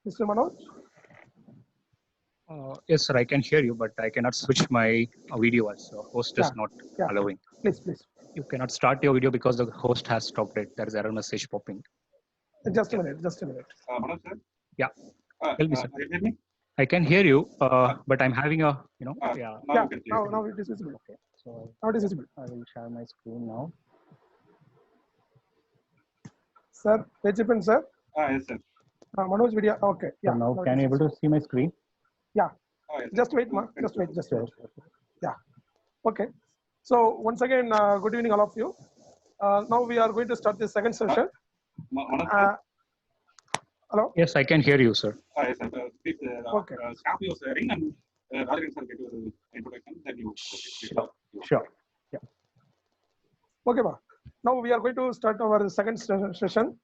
Mr. Manoj? Yes, sir, I can hear you, but I cannot switch my video as host is not Yeah. allowing. Please. You cannot start your video because the host has stopped it. There is error message popping. Just a minute. Manoj, sir? Yeah. Tell me, sir. You hear me? I can hear you, but I'm having a, yeah. Now you can see it. Now it is visible. Okay. So Now it is visible. I will share my screen now. Sir, Tejipan, sir. Yes, sir. Manoj video. Okay. So now can you able to see my screen? Yeah. Yes, Just sir. wait, ma. Just wait. Sure. Yeah. Okay. So once again, good evening, all of you. Now we are going to start the second session. Manoj, sir? Hello. Yes, I can hear you, sir. Yes, sir. Please Okay. stop your sharing and Rajan sir get your introduction. Then you Sure. Okay, ma. Now we are going to start our second session.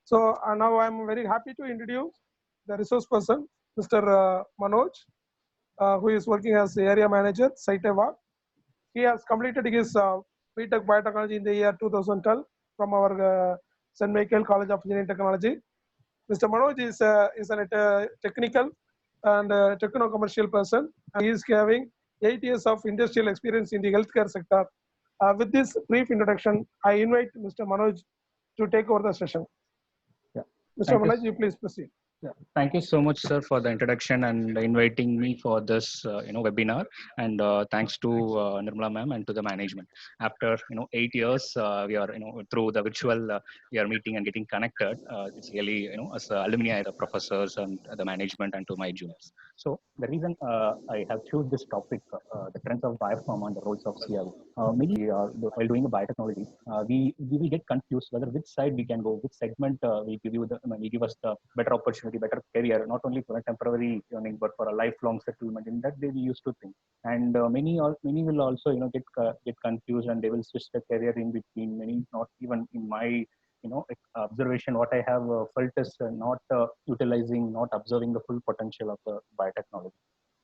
So now I am very happy to introduce the resource person, Mr. Manoj, who is working as area manager, Saiteva. He has completed his BTech Biotechnology in the year 2012 from our St. Michael College of Engineering Technology. Mr. Manoj is a technical and techno-commercial person. He is having 8 years of industrial experience in the healthcare sector. With this brief introduction, I invite Mr. Manoj to take over the session. Yeah. Mr. Manoj, you please proceed. Yeah. Thank you so much, sir, for the introduction and inviting me for this, webinar. And thanks to Nirmala ma'am and to the management. After 8 years, we are through the virtual we are meeting and getting connected. It's really as alumni, the professors and the management, and to my juniors. So the reason I have choose this topic, the trends of biopharma and the roles of CRO. Mainly while doing a biotechnology, we will get confused whether which side we can go, which segment will give us the better opportunity, better career, not only for a temporary earning but for a lifelong settlement. In that way, we used to think, and many will also get confused and they will switch the career in between. Many not even in my observation, what I have felt is not utilizing, not observing the full potential of the biotechnology.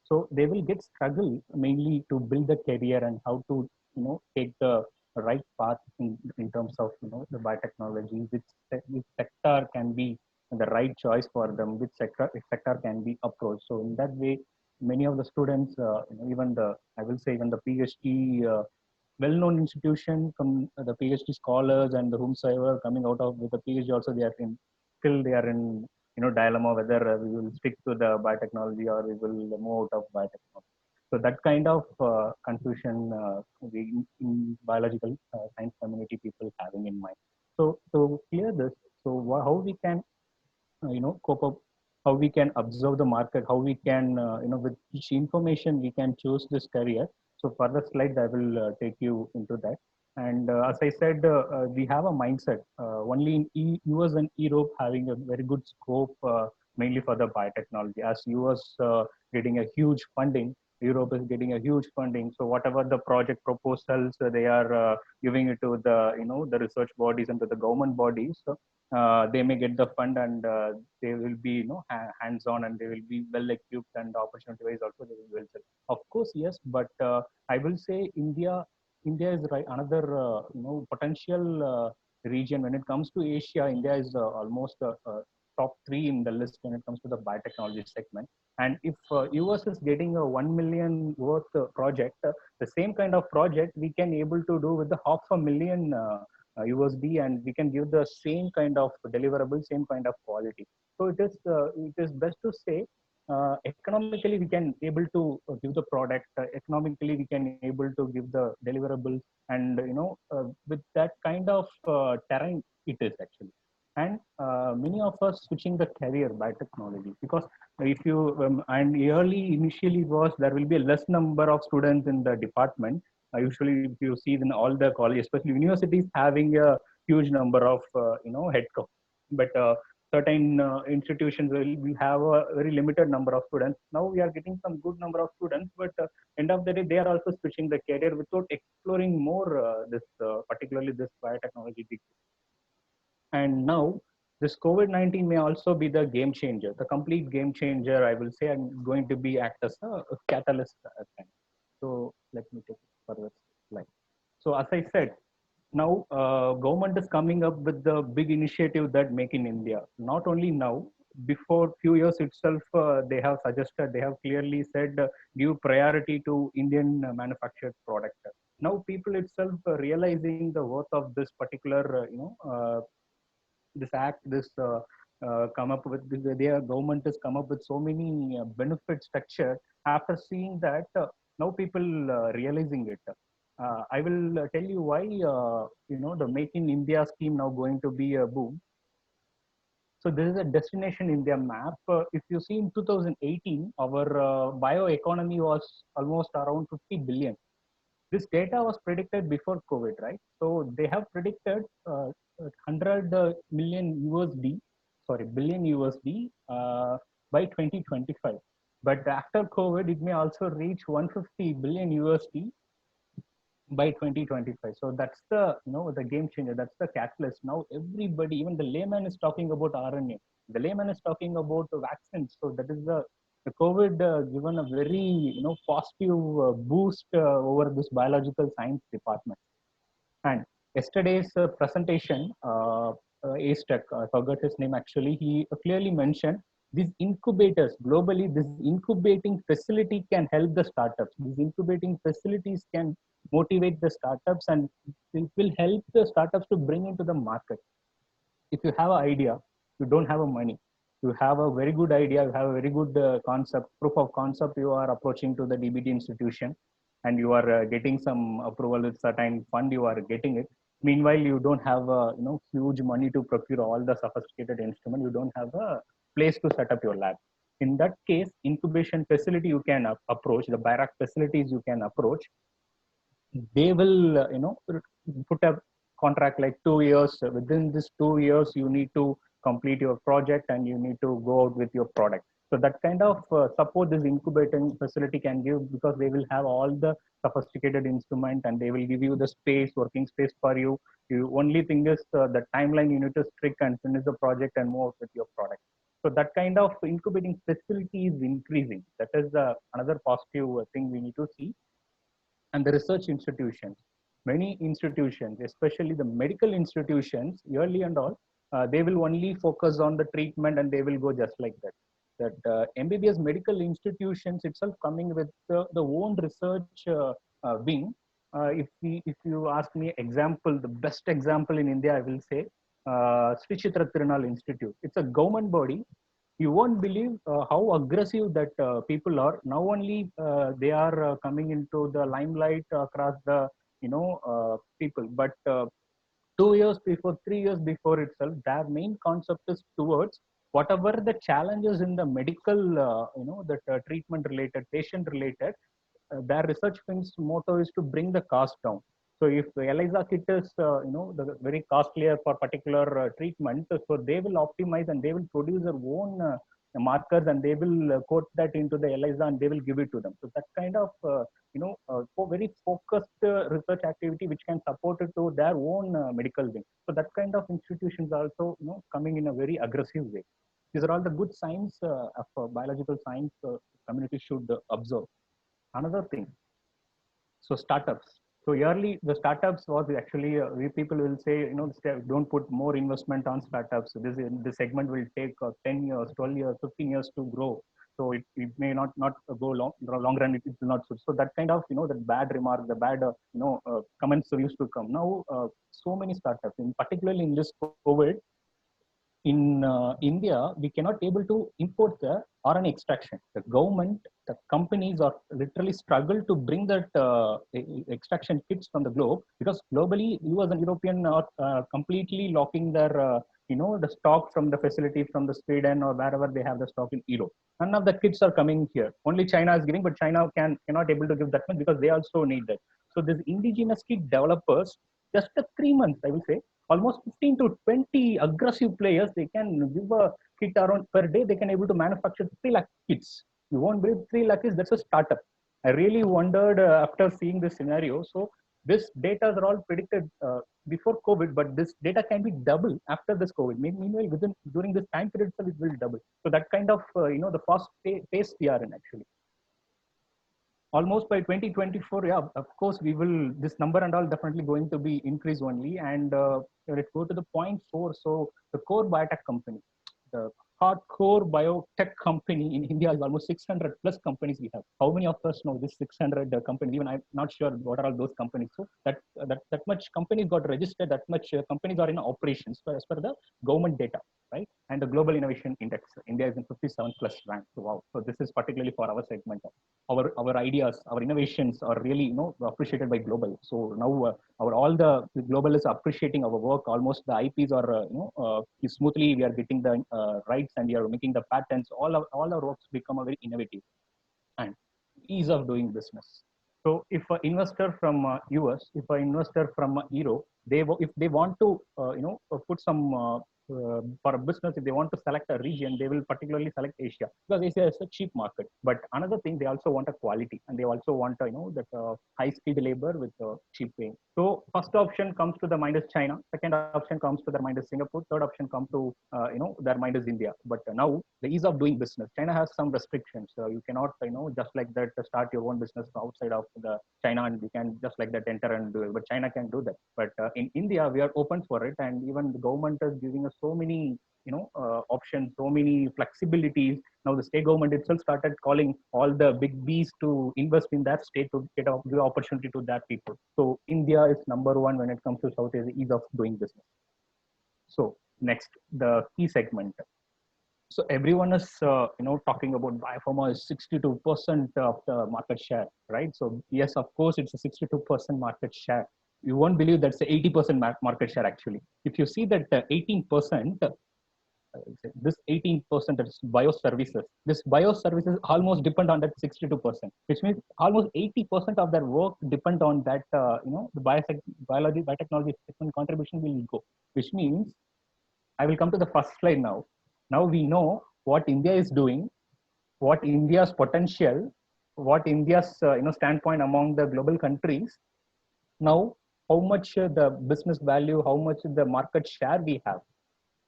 So they will get struggle mainly to build the career and how to take the right path in terms of the biotechnology, which sector can be the right choice for them, which sector can be approached. So in that way, many of the students, even the PhD, well-known institution, from the PhD scholars and the whomsoever coming out of with the PhD also, they are in dilemma whether we will stick to the biotechnology or we will move out of biotechnology. So that kind of confusion we in biological science community people having in mind. So to clear this, so how we can cope up, how we can observe the market, how we can with each information we can choose this career. So further slides I will take you into that. And as I said, we have a mindset only in US and Europe having a very good scope, mainly for the biotechnology. As US getting a huge funding, Europe is getting a huge funding. So whatever the project proposals they are giving it to the the research bodies and to the government bodies. So, they may get the fund and they will be hands-on and they will be well equipped, and opportunity wise also they will be well set. Of course, yes, but I will say India is right another potential region. When it comes to Asia, India is almost top 3 in the list when it comes to the biotechnology segment. And if US is getting a 1 million worth project, the same kind of project we can able to do with the $500,000 USD, and we can give the same kind of deliverable, same kind of quality. So it is best to say economically we can able to give the product, economically we can able to give the deliverables, and with that kind of terrain it is actually. And many of us switching the career by technology, because if you and early initially was there will be a less number of students in the department. Usually if you see in all the college, especially universities, having a huge number of headcount, but certain institutions will have a very limited number of students. Now we are getting some good number of students, but end of the day they are also switching the career without exploring more this particularly this biotechnology. And now this COVID-19 may also be the game changer, the complete game changer. I will say, I'm going to be act as a catalyst. So let me take it further slide. So as I said, now government is coming up with the big initiative that Make in India. Not only now, before few years itself, they have suggested, they have clearly said, give priority to Indian manufactured product. Now people itself realizing the worth of this particular, this act, this come up with, their government has come up with so many benefit structure. After seeing that, now people realizing it. I will tell you why, the Make in India scheme now going to be a boom. So this is a destination India map. If you see in 2018, our bioeconomy was almost around 50 billion. This data was predicted before COVID, right? So they have predicted 100 million USD, sorry, billion USD by 2025. But after COVID, it may also reach 150 billion USD by 2025. So that's the, the game changer. That's the catalyst. Now everybody, even the layman, is talking about RNA. The layman is talking about the vaccines. So that is the COVID given a very, positive boost over this biological science department. And yesterday's presentation, Ace Tech, I forgot his name actually, he clearly mentioned these incubators globally. This incubating facility can help the startups. These incubating facilities can motivate the startups, and it will help the startups to bring into the market. If you have an idea, you don't have a money. You have a very good idea, you have a very good concept, proof of concept, you are approaching to the DBT institution, and you are getting some approval with certain fund, you are getting it. Meanwhile, you don't have huge money to procure all the sophisticated instrument. You don't have a place to set up your lab. In that case, incubation facility you can approach, the Birac facilities you can approach. They will put a contract like 2 years. Within this 2 years you need to complete your project and you need to go out with your product. So that kind of support this incubating facility can give, because they will have all the sophisticated instrument and they will give you the space, working space for you. You only thing is the timeline you need to strict and finish the project and move with your product. So that kind of incubating facility is increasing. That is another positive thing we need to see. And the research institutions, many institutions, especially the medical institutions, yearly and all, they will only focus on the treatment and they will go just like that. That MBBS medical institutions itself coming with the own research wing. If you ask me example, the best example in India, I will say Sri Chitra Tirunal Institute. It's a government body. You won't believe how aggressive that people are. Now only they are coming into the limelight across the people. But 2 years before, 3 years before itself, their main concept is towards whatever the challenges in the medical, that treatment related, patient related. Their research wing's motto is to bring the cost down. So if ELISA kit is, the very costlier for particular treatment, so they will optimize and they will produce their own markers and they will quote that into the ELISA and they will give it to them. So that kind of, very focused research activity which can support it to their own medical wing. So that kind of institutions also, coming in a very aggressive way. These are all the good signs of biological science community should observe. Another thing, so startups. So yearly, the startups was actually, we people will say, don't put more investment on startups. So this segment will take 10 years, 12 years, 15 years to grow. So it may not go long run, it will not suit. So that kind of, the bad remark, the bad, comments used to come. Now, so many startups, particularly in this COVID, in India, we cannot able to import the RNA extraction. The government, the companies are literally struggle to bring that extraction kits from the globe, because globally, US and European are completely locking their, the stock from the facility from the Sweden or wherever they have the stock in Europe. None of the kits are coming here. Only China is giving, but China cannot able to give that much because they also need that. So these indigenous kit developers, just 3 months, I will say, almost 15 to 20 aggressive players, they can give a kit around per day. They can able to manufacture 3 lakh kits. You won't believe 3 lakh is, that's a startup. I really wondered after seeing this scenario. So this data are all predicted before COVID, but this data can be double after this COVID. Meanwhile, during this time period, it will double. So that kind of, the fast pace we are in actually. Almost by 2024, yeah, of course, we will, this number and all definitely going to be increased only. And let's go to the point 4. So the core biotech company, hardcore biotech company in India is almost 600 plus companies we have. How many of us know this 600 companies? Even I'm not sure what are all those companies. So that much companies got registered, that much companies are in operations as per the government data, right? And the Global Innovation Index, India is in 57 plus rank. So wow. So this is particularly for our segment. Our ideas, our innovations are really appreciated by global. So now all the global is appreciating our work. Almost the IPs are smoothly we are getting the rights and we are making the patents. All our works become a very innovative and ease of doing business. So if an investor from US, if an investor from Europe, if they want to put some for a business, if they want to select a region, they will particularly select Asia because Asia is a cheap market. But another thing, they also want a quality and they also want that high skilled labor with cheap paying. So first option comes to the mind is China. Second option comes to their mind is Singapore. Third option comes to their mind is India. But now the ease of doing business, China has some restrictions. You cannot just like that start your own business outside of the China and you can just like that enter and do it. But China can do that. But in India we are open for it, and even the government is giving us so many options, so many flexibilities. Now the state government itself started calling all the big Bs to invest in that state to get the opportunity to that people. So India is number one when it comes to South Asia ease of doing business. So next, the key segment. So everyone is talking about biopharma is 62% of the market share, right? So yes, of course, it's a 62% market share. You won't believe that's the 80% market share actually. If you see that 18%, this 18% is bioservices. This bioservices almost depend on that 62%, which means almost 80% of their work depend on that. The biology, biotechnology contribution will go, which means I will come to the first slide now. Now we know what India is doing, what India's potential, what India's standpoint among the global countries. Now, how much the business value, how much the market share we have.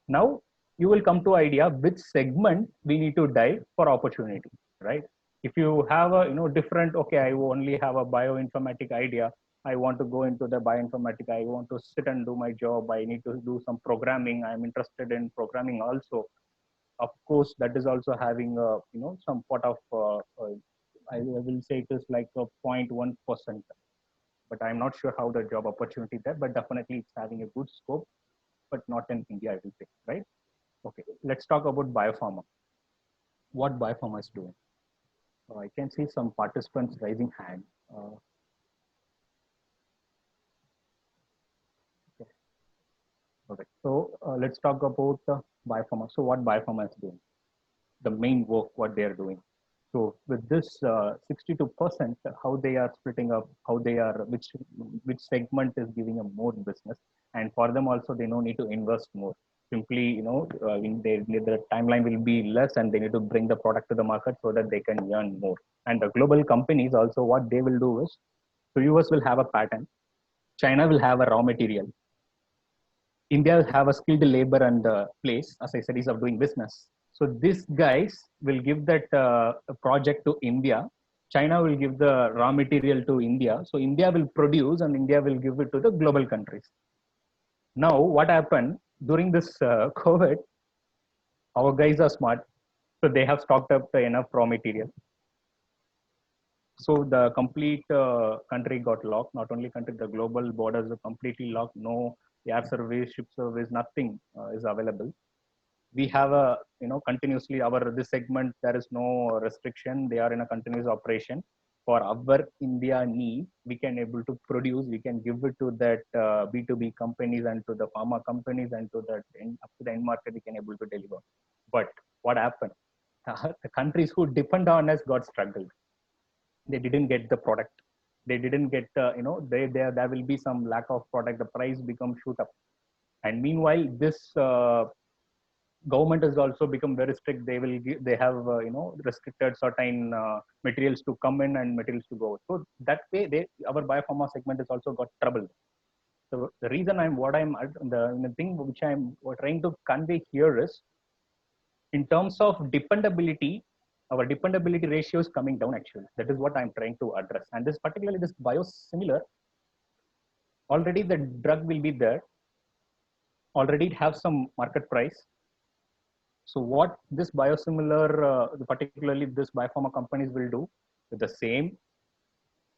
Now you will come to idea which segment we need to dive for opportunity, right? If you have a different, okay, I only have a bioinformatic idea, I want to go into the bioinformatic, I want to sit and do my job, I need to do some programming, I'm interested in programming also. Of course, that is also having a some part of I will say it is like a 0.1%, but I'm not sure how the job opportunity there, but definitely it's having a good scope, but not in India, I will say, right? Okay, let's talk about biopharma. What biopharma is doing. I can see some participants raising hand. Okay, so let's talk about biopharma. So what biopharma is doing, the main work, what they are doing. So with this 62%, how they are splitting up, how they are, which segment is giving a more business, and for them also they no need to invest more. Simply, the timeline will be less, and they need to bring the product to the market so that they can earn more. And the global companies also, what they will do is, so US will have a patent, China will have a raw material, India will have a skilled labor and place, as I said, ease of doing business. So these guys will give that project to India. China will give the raw material to India. So India will produce and India will give it to the global countries. Now, what happened during this COVID, our guys are smart. So they have stocked up enough raw material. So the complete country got locked. Not only country, the global borders are completely locked. No air service, ship service, nothing is available. We have a continuously this segment, there is no restriction, they are in a continuous operation. For our India need, we can able to produce, we can give it to that B2B companies and to the pharma companies and to that up to the end market we can able to deliver. But what happened, the countries who depend on us got struggled. They didn't get the product, they didn't get there will be some lack of product, the price becomes shoot up. And meanwhile this government has also become very strict. They will give, they have restricted certain materials to come in and materials to go. So that way our biopharma segment has also got trouble. So the reason the thing which I'm trying to convey here is, in terms of dependability, our dependability ratio is coming down actually. That is what I'm trying to address. And this particularly this biosimilar, already the drug will be there, already it has some market price. So what this biosimilar, particularly this biopharma companies will do with the same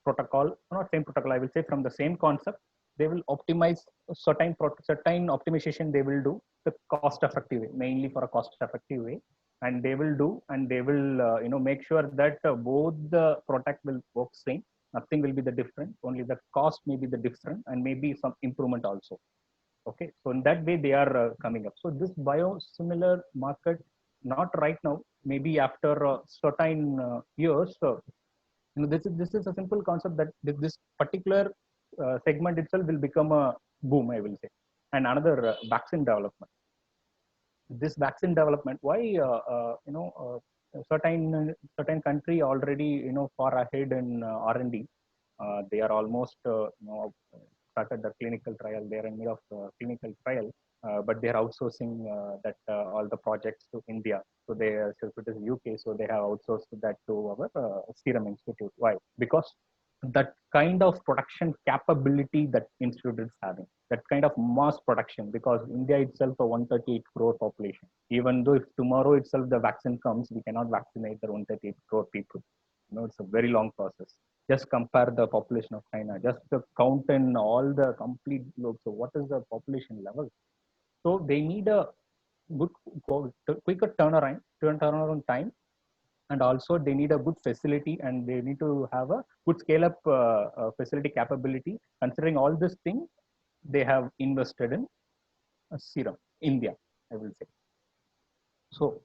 protocol, not same protocol, I will say from the same concept, they will optimize certain optimization they will do the cost effective way, mainly for a cost effective way. And they will do, and they will, make sure that both the product will work same. Nothing will be the different, only the cost may be the different and maybe some improvement also. Okay, so in that way they are coming up. So this biosimilar market, not right now, maybe after certain years, this is a simple concept that this particular segment itself will become a boom, I will say. And another vaccine development. This vaccine development, why certain country already far ahead in R&D. They are almost started the clinical trial. They are in mid of clinical trial, but they are outsourcing that all the projects to India. So so it is UK, so they have outsourced that to our Serum Institute. Why? Because that kind of production capability that institute is having, that kind of mass production, because India itself a 138 crore population. Even though if tomorrow itself the vaccine comes, we cannot vaccinate the 138 crore people. It's a very long process. Just compare the population of China, just to count in all the complete globe. So what is the population level? So they need a good, quicker turnaround time, and also they need a good facility, and they need to have a good scale up facility capability. Considering all this thing, they have invested in Serum India, I will say. So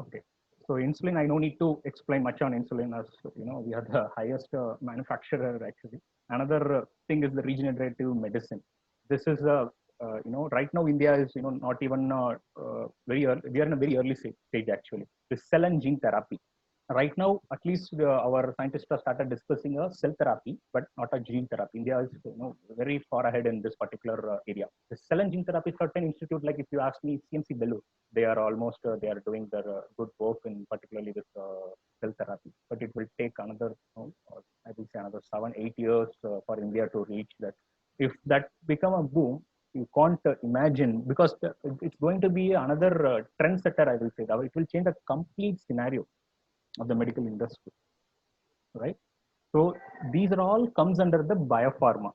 okay, so insulin, I no need to explain much on insulin, as we are the highest manufacturer actually. Another thing is the regenerative medicine. This is a right now India is not even very early, we are in a very early stage actually. The cell and gene therapy. Right now, at least our scientists have started discussing a cell therapy, but not a gene therapy. India is very far ahead in this particular area. The cell and gene therapy, certain institute, like if you ask me, CMC Bellu, they are almost they are doing their good work in particularly this cell therapy. But it will take another, I will say another 7-8 years for India to reach that. If that become a boom, you can't imagine, because it's going to be another trend setter, I will say. It will change the complete scenario of the medical industry, right? So these are all comes under the biopharma.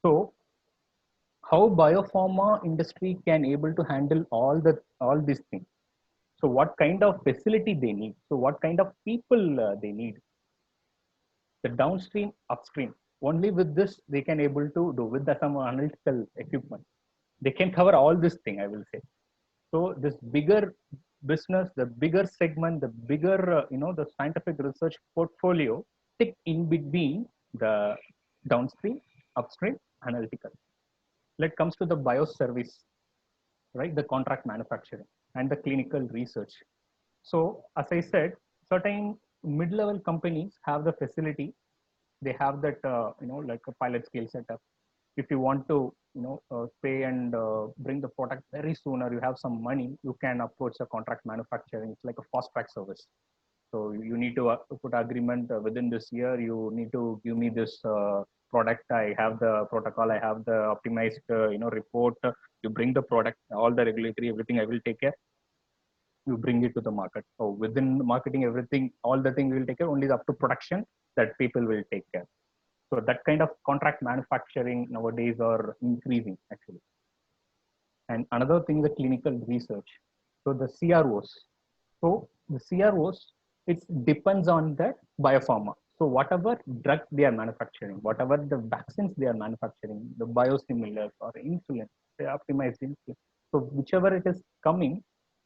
So how biopharma industry can able to handle all these things? So what kind of facility they need? So what kind of people they need? The downstream, upstream. Only with this they can able to do with some analytical equipment. They can cover all this thing, I will say. So this bigger business, the bigger segment, the bigger, the scientific research portfolio sit in between the downstream, upstream, analytical. Let comes to the bioservice, right? The contract manufacturing and the clinical research. So as I said, certain mid-level companies have the facility. They have that, like a pilot scale setup. If you want to pay and bring the product very soon, or you have some money, you can approach a contract manufacturing. It's like a fast track service. So you need to put agreement within this year. You need to give me this product. I have the protocol. I have the optimized report. You bring the product, all the regulatory, everything I will take care. You bring it to the market. So within marketing, everything, all the things will take care. Only up to production that people will take care. So that kind of contract manufacturing nowadays are increasing actually. And another thing, the clinical research. So the CROs. So the CROs, it depends on the biopharma. So whatever drug they are manufacturing, whatever the vaccines they are manufacturing, the biosimilars or insulin, they optimize insulin. So whichever it is coming,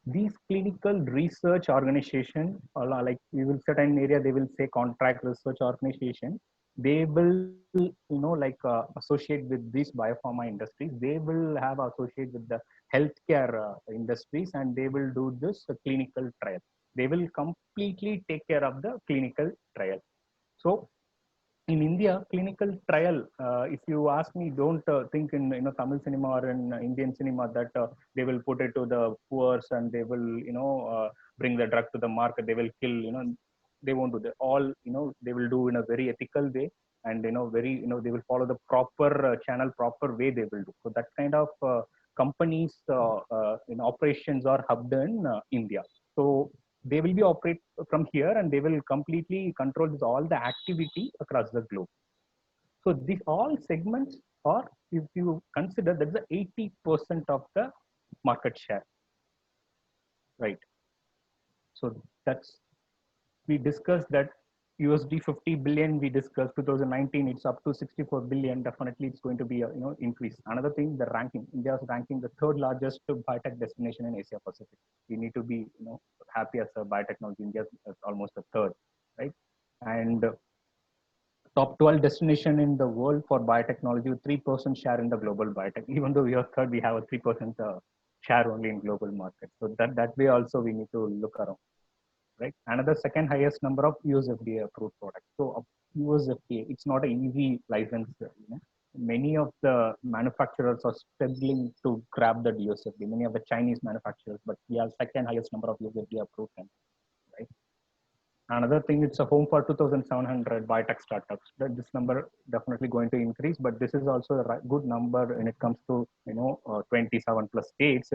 these clinical research organization, or like we will certain area, they will say contract research organization, they will like associate with these biopharma industries. They will have associate with the healthcare industries, and they will do this clinical trial. They will completely take care of the clinical trial. So in India, clinical trial, if you ask me, don't think in Tamil cinema or in Indian cinema that they will put it to the poor and they will bring the drug to the market. They will kill. They won't do that. All they will do in a very ethical way, and very they will follow the proper channel, proper way they will do. So that kind of companies in operations are hubbed in India. So they will be operate from here, and they will completely control all the activity across the globe. So these all segments are, if you consider, that's the 80% of the market share, right? So that's, we discussed that USD 50 billion, we discussed 2019, it's up to 64 billion. Definitely it's going to be a increase. Another thing, the ranking, India's ranking the third largest biotech destination in Asia Pacific. We need to be happy as a biotechnology. India is almost a third, right? And top 12 destination in the world for biotechnology with 3% share in the global biotech. Even though we are third, we have a 3% share only in global market. So that way also we need to look around, right? Another second highest number of US FDA approved products. So US FDA, it's not an easy license. Many of the manufacturers are struggling to grab the US FDA. Many of the Chinese manufacturers, but we have second highest number of US FDA approved, right? Another thing, it's a home for 2,700 biotech startups. This number definitely going to increase, but this is also a good number when it comes to 27 plus states.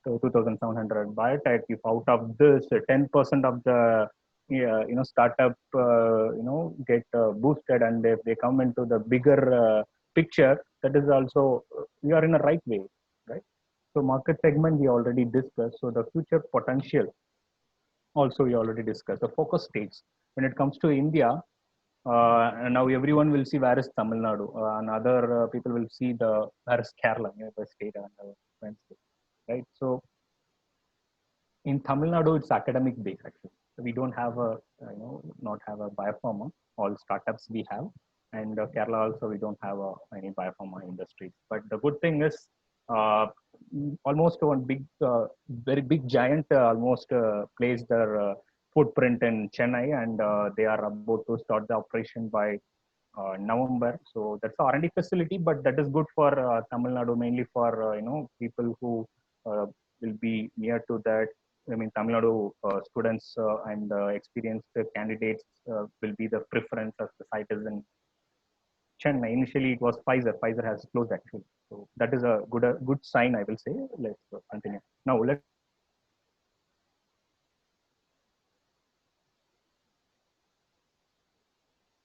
2,700 biotech. If out of this 10% of the startup get boosted, and if they come into the bigger picture, that is also, we are in a right way, right? So market segment we already discussed. So the future potential also we already discussed. The focus states, when it comes to India, now everyone will see where is Tamil Nadu, and other people will see where is Kerala, nearby state, and right? So in Tamil Nadu, it's academic based actually. So we don't have not have a biopharma. All startups we have, and Kerala also we don't have any biopharma industry. But the good thing is, almost one big, very big giant almost placed their footprint in Chennai, and they are about to start the operation by November. So that's the R&D facility, but that is good for Tamil Nadu, mainly for people who will be near to that. I mean, Tamil Nadu students and experienced candidates will be the preference as the site is in Chennai. Initially, it was Pfizer. Pfizer has closed actually. So that is a good sign, I will say. Let's continue. Now, let's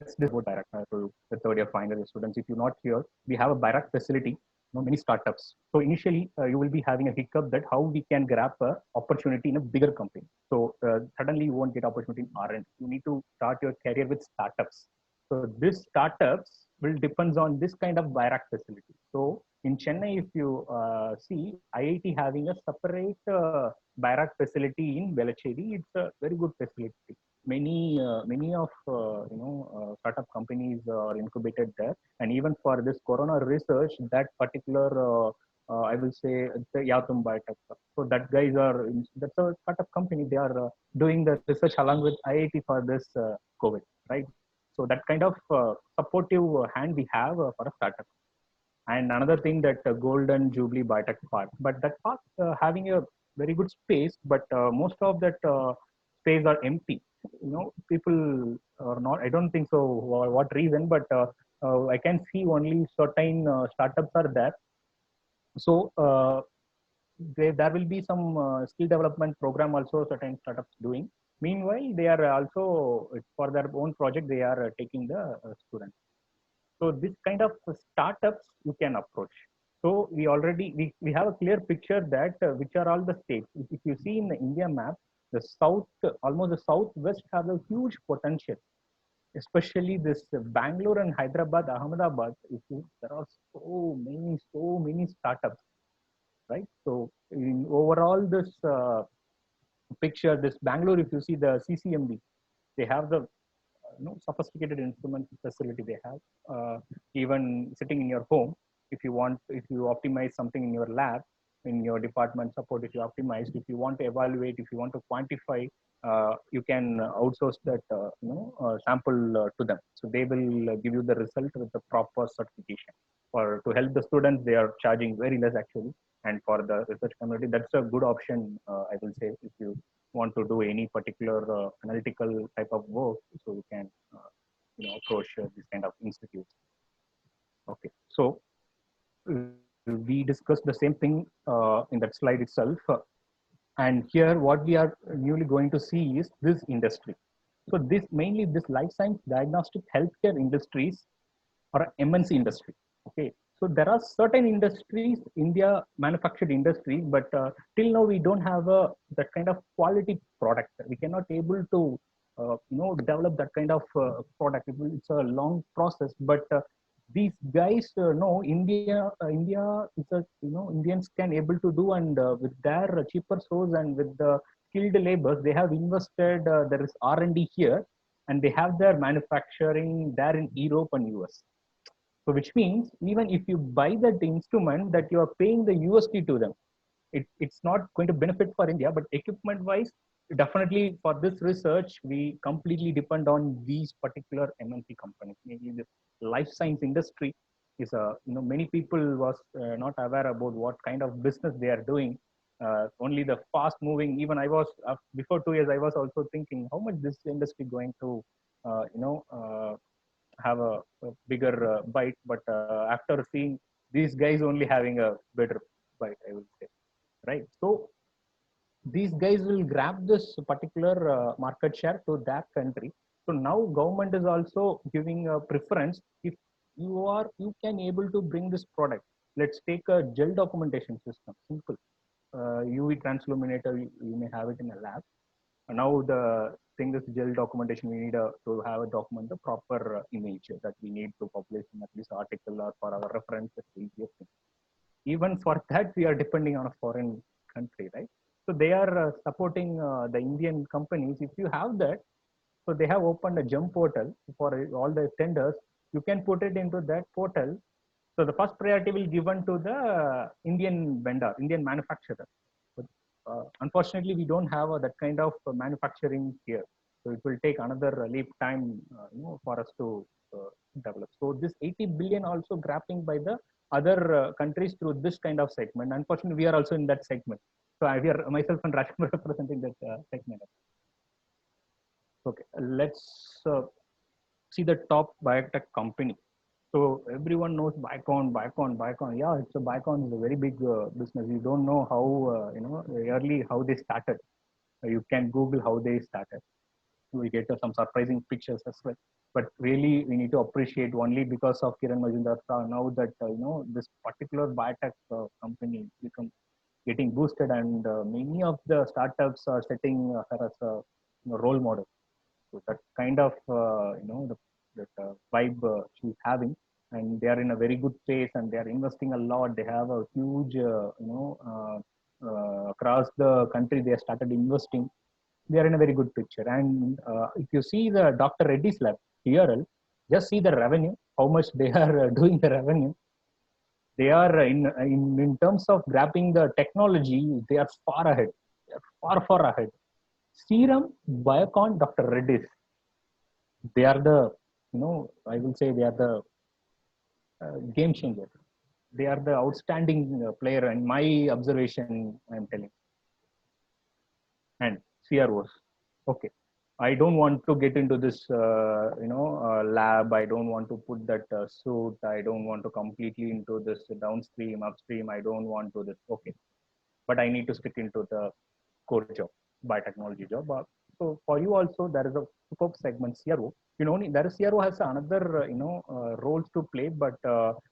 discuss about Bharat to the third year final year students. If you're not here, we have a Bharat facility, many startups. So initially, you will be having a hiccup that how we can grab a opportunity in a bigger company. So suddenly you won't get opportunity in R&D. You need to start your career with startups. So these startups will depends on this kind of Bharat facility. So in Chennai, if you see IIT having a separate Bharat facility in Velachery, it's a very good facility. Many of startup companies are incubated there, and even for this corona research, that particular I will say the Yatum Biotech. So that guys are, that's a startup company. They are doing the research along with IIT for this COVID, right? So that kind of supportive hand we have for a startup. And another thing, that Golden Jubilee Biotech Park, but that park having a very good space, but most of that space are empty. People are not, I don't think so what reason, but I can see only certain startups are there. So there will be some skill development program also certain startups doing. Meanwhile, they are also, for their own project, they are taking the students. So this kind of startups you can approach. So we already, we have a clear picture that which are all the states. If you see in the India map, the south, almost the southwest have a huge potential, especially this Bangalore and Hyderabad, Ahmedabad. There are so many startups, right? So in overall this picture, this Bangalore, if you see the CCMB, they have the sophisticated instrument facility they have. Even sitting in your home, if you optimize something in your lab, in your department support, if you optimize, if you want to evaluate, if you want to quantify, you can outsource that sample to them. So they will give you the result with the proper certification. To help the students, they are charging very less actually. And for the research community, that's a good option, I will say, if you want to do any particular analytical type of work. So you can approach these kind of institutes. Okay, so we discussed the same thing in that slide itself. And here, what we are newly going to see is this industry. So this mainly this life science diagnostic healthcare industries or MNC industry. Okay, so there are certain industries, India manufactured industries, but till now we don't have that kind of quality product. We cannot able to develop that kind of product. It's a long process, but these guys know India is a Indians can able to do, and with their cheaper source and with the skilled labors, they have invested. There is R&D here, and they have their manufacturing there in Europe and US. So which means even if you buy that instrument that you are paying the USD to them, it's not going to benefit for India, but equipment wise, definitely for this research, we completely depend on these particular MNC companies. Maybe the life science industry is many people was not aware about what kind of business they are doing. Only the fast moving, even I was before 2 years, I was also thinking how much this industry going to, have a bigger bite, but after seeing these guys only having a better bite, I would say, right? So these guys will grab this particular market share to that country. So now government is also giving a preference. If you can able to bring this product, let's take a gel documentation system, simple. UV transilluminator, you may have it in a lab. Now the thing is gel documentation, we need to have a document the proper image that we need to publish in at least article or for our reference. Even for that, we are depending on a foreign country, right? So they are supporting the Indian companies. If you have that, so they have opened a GEM portal for all the tenders. You can put it into that portal. So the first priority will given to the Indian vendor, Indian manufacturer. But unfortunately, we don't have that kind of manufacturing here. So it will take another leap time, for us to develop. So this 80 billion also grabbing by the other countries through this kind of segment. Unfortunately, we are also in that segment. So we are myself and Rajkumar representing that segment. Okay, let's see the top biotech company. So everyone knows Biocon. Yeah, it's a Biocon is a very big business. You don't know how early how they started. You can Google how they started. We get some surprising pictures as well. But really, we need to appreciate only because of Kiran Majumdar now that this particular biotech company become getting boosted, and many of the startups are setting her as a role model. So that kind of that vibe she's having, and they are in a very good place, and they are investing a lot. They have a huge across the country they have started investing. They are in a very good picture. And if you see the Dr. Reddy's lab, TRL, just see the revenue, how much they are doing the revenue. They are in terms of grabbing the technology, they are far ahead. They are far ahead. Serum, Biocon, Dr. Reddy's, they are the, I will say they are the game changer. They are the outstanding player, in my observation, I'm telling. And CROs. Okay. I don't want to get into this, lab. I don't want to put that suit. I don't want to completely into this downstream, upstream. I don't want to this. Okay. But I need to stick into the core job, biotechnology job. So for you also, there is a superb segment CRO. There is CRO has another, roles to play. But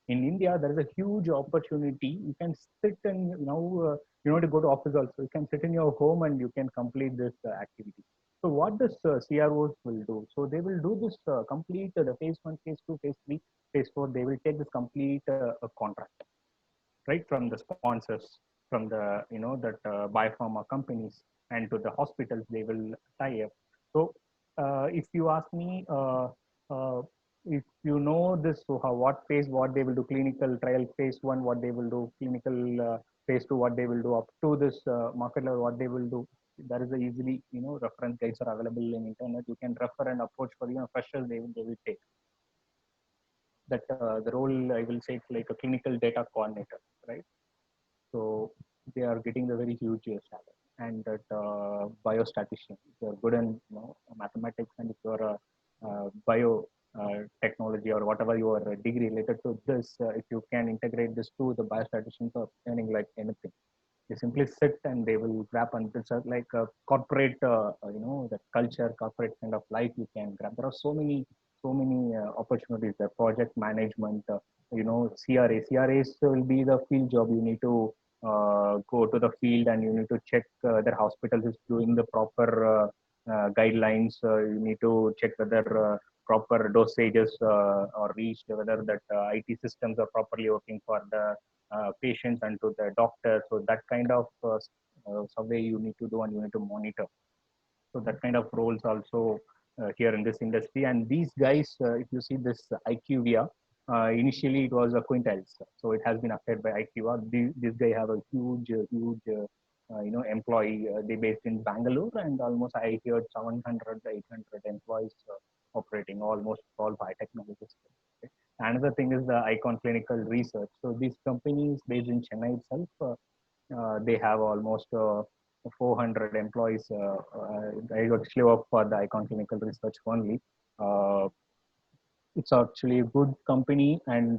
in India, there is a huge opportunity. You can sit and, to go to office also. You can sit in your home and you can complete this activity. So what this CROs will do? So they will do this complete the phase 1, phase 2, phase 3, phase 4. They will take this complete contract, right, from the sponsors, from the that biopharma companies, and to the hospitals they will tie up. So if you ask me, if you know this, so what phase, what they will do, clinical trial phase 1, what they will do, clinical phase 2, what they will do, up to this market level, what they will do. There is a easily reference guides are available in internet. You can refer and approach for freshers. They will take that the role. I will say it's like a clinical data coordinator, right? So they are getting the very huge salary. And that biostatistician, if you're good in mathematics, and if you're a bio technology or whatever your degree related to this, if you can integrate this to the biostatisticians or anything like anything, they simply sit and they will grab, and it's like a corporate, the culture, corporate kind of life you can grab. There are so many opportunities there. Project management, CRAs will be the field job. You need to go to the field and you need to check their hospitals is doing the proper guidelines. You need to check whether proper dosages are reached, whether that IT systems are properly working for the patients and to the doctor. So that kind of survey you need to do and you need to monitor. So that kind of roles also here in this industry. And these guys, if you see this IQVIA, initially it was a Quintiles, so it has been acquired by IQVIA. This guy have a huge employee. They based in Bangalore, and almost I heard 700, 800 employees operating, almost all biotechnologists. Okay. Another thing is the Icon Clinical Research. So these companies based in Chennai itself, they have almost 400 employees. I actually work for the Icon Clinical Research only. It's actually a good company, and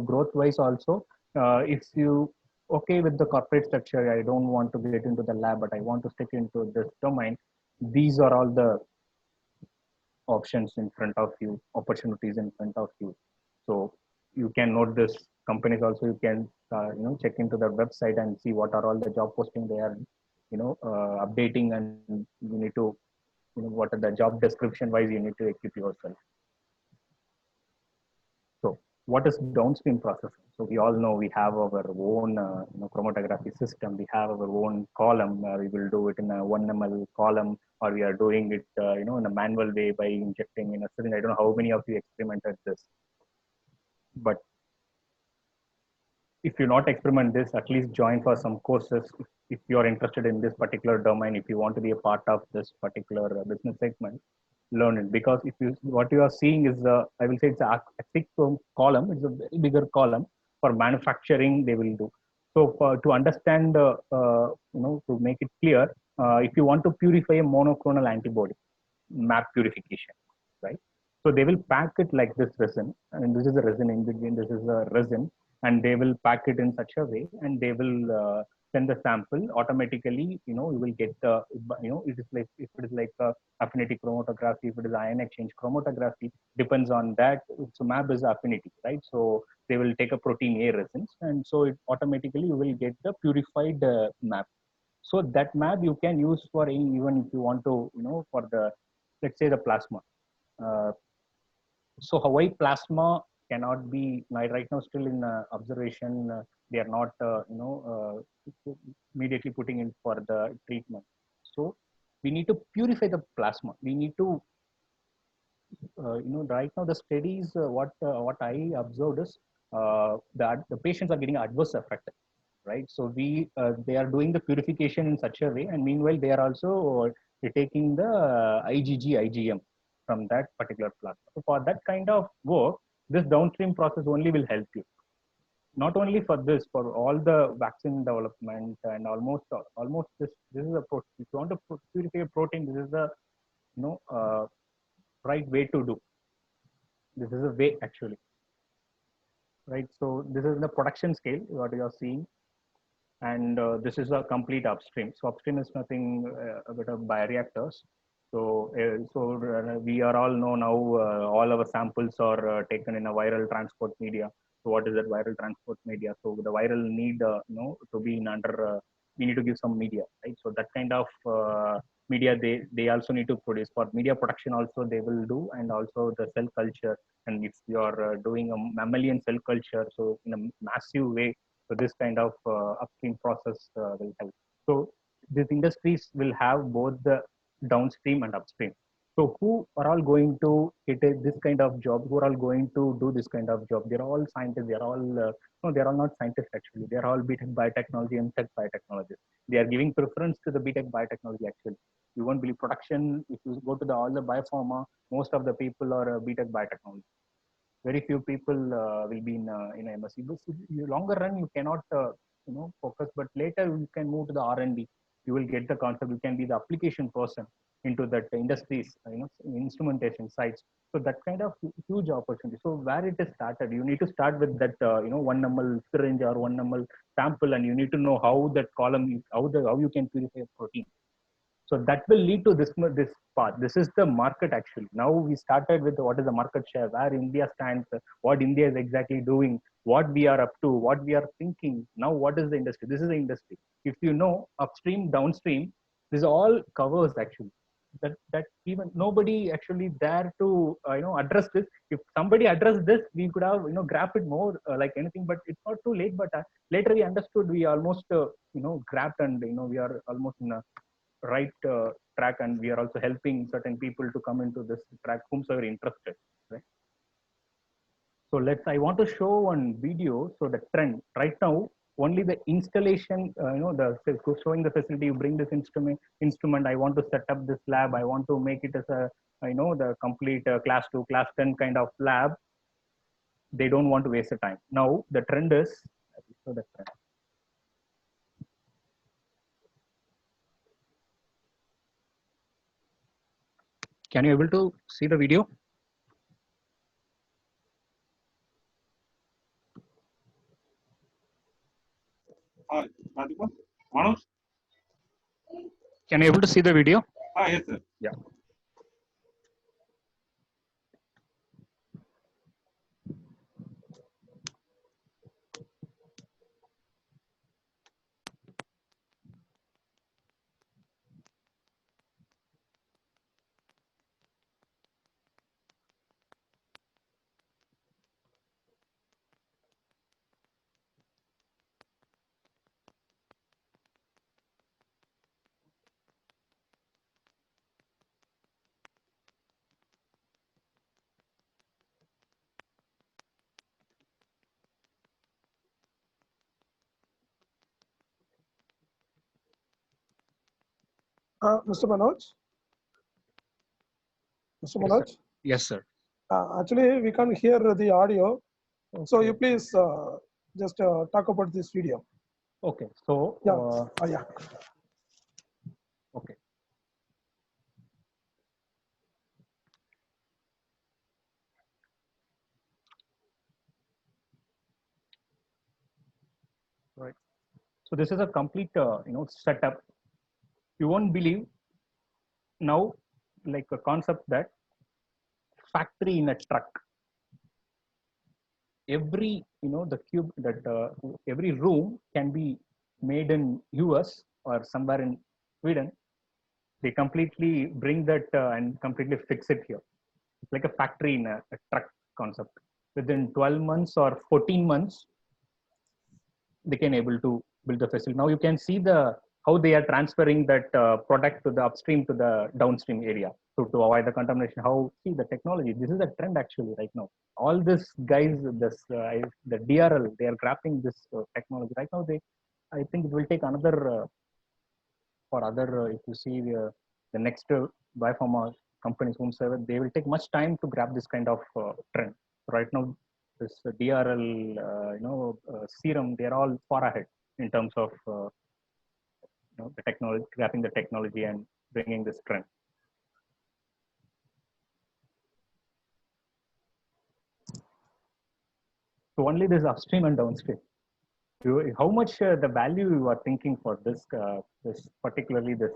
growth wise also, if you okay with the corporate structure, I don't want to get into the lab, but I want to stick into this domain. These are all the options in front of you, opportunities in front of you. So you can note this companies also. You can check into their website and see what are all the job posting they are updating, and you need to what are the job description wise you need to equip yourself. So what is downstream processing? So we all know we have our own chromatography system. We have our own column. We will do it in a 1 ml column, or we are doing it in a manual way by injecting in a syringe. I don't know how many of you experimented this, but if you not experiment this, at least join for some courses if you are interested in this particular domain. If you want to be a part of this particular business segment, learn it, because if you what you are seeing is I will say it's a thick column. It's a very bigger column. For manufacturing they will do. So to understand to make it clear, if you want to purify a monoclonal antibody, MAP purification, right? So they will pack it like this resin, and this is a resin in between. This is a resin, and they will pack it in such a way, and they will send the sample automatically. You will get the it is like, if it is like affinity chromatography, if it is ion exchange chromatography, depends on that. So MAP is affinity, right? So they will take a protein A resins, and so it automatically you will get the purified MAP. So that MAP you can use for any, even if you want to for the, let's say, the plasma. So Hawaii plasma cannot be right now still in observation. They are not immediately putting in for the treatment. So we need to purify the plasma. We need to right now the studies, what I observed is that the patients are getting adverse effect, right? So they are doing the purification in such a way, and meanwhile they are also taking the IgG, IgM from that particular plasma. So for that kind of work, this downstream process only will help you. Not only for this, for all the vaccine development, and almost this is a if you want to purify a protein, this is the right way to do. This is a way actually, right? So this is the production scale what you are seeing, and this is a complete upstream. So upstream is nothing but a bioreactors. So we are all know now all our samples are taken in a viral transport media. So what is that viral transport media? So the viral need to be in under we need to give some media, right? So that kind of media they also need to produce. For media production also they will do, and also the cell culture. And if you are doing a mammalian cell culture, so in a massive way, so this kind of upstream process will help. So these industries will have both the downstream and upstream. So who are all going to get this kind of job? Who are all going to do this kind of job? They're all scientists. They're all no, they're all not scientists actually. They're all BTech biotechnology and tech biotechnology. They are giving preference to the BTech biotechnology actually. You won't believe production. If you go to all the biopharma, most of the people are BTech biotechnology. Very few people will be in MSc. But in the longer run, you cannot focus. But later you can move to the R&D. You will get the concept. You can be the application person. into that industries, instrumentation sites. So that kind of huge opportunity. So where it is started, you need to start with that, 1 ml syringe or 1 ml sample, and you need to know how that column, how you can purify protein. So that will lead to this path. This is the market actually. Now we started with what is the market share, where India stands, what India is exactly doing, what we are up to, what we are thinking. Now what is the industry? This is the industry. If you know upstream, downstream, this all covers actually. That even nobody actually dare to address this. If somebody addressed this, we could have grab it more like anything. But it's not too late. But later we understood, we almost grabbed, and we are almost in a right track, and we are also helping certain people to come into this track whomsoever interested, right? So I want to show one video. So the trend right now, only the installation, showing the facility, you bring this instrument, I want to set up this lab, I want to make it as a the complete class 2 class 10 kind of lab. They don't want to waste the time. Now the trend is, so the trend. Can you able to see the video? Radhika? Manoj? Can you able to see the video? Yes, sir. Yeah. Mr. Manoj? Mr. Yes, Manoj? sir. Yes, sir. Actually, we can't hear the audio. So you please just talk about this video. Okay. So Yeah. Yeah. Okay. Right. So this is a complete setup. You won't believe now, like a concept that factory in a truck. Every the cube that every room can be made in US or somewhere in Sweden. They completely bring that and completely fix it here. It's like a factory in a truck concept. Within 12 months or 14 months, they can able to build the facility. Now you can see how they are transferring that product to the upstream to the downstream area to avoid the contamination. How see the technology? This is a trend actually right now. All this guys, the DRL, they are grabbing this technology right now. I think it will take another for other. If you see the next biopharma companies, whomsoever, they will take much time to grab this kind of trend. Right now, this DRL, serum, they are all far ahead in terms of the technology, grabbing the technology and bringing this trend. So only this upstream and downstream. How much the value you are thinking for this, particularly this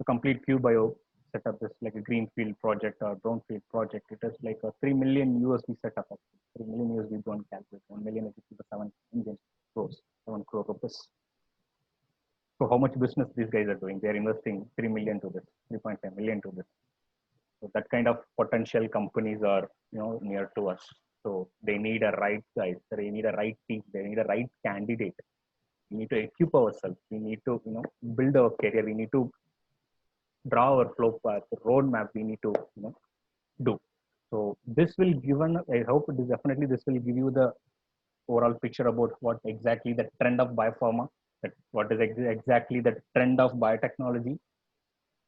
complete QBio setup, this like a greenfield project or brownfield project. It is like a 3 million USD setup. 3 million USD don't calculate. 1 million is equal to 7 Indian crores, 7 crore rupees. So how much business these guys are doing? They are investing 3 million to this, 3.5 million to this. So that kind of potential companies are near to us. So they need a right guys. They need a right team. They need a right candidate. We need to equip ourselves. We need to build our career. We need to draw our flow path, roadmap. We need to do. So this will given. I hope it is definitely this will give you the overall picture about what exactly the trend of biopharma. What is exactly the trend of biotechnology.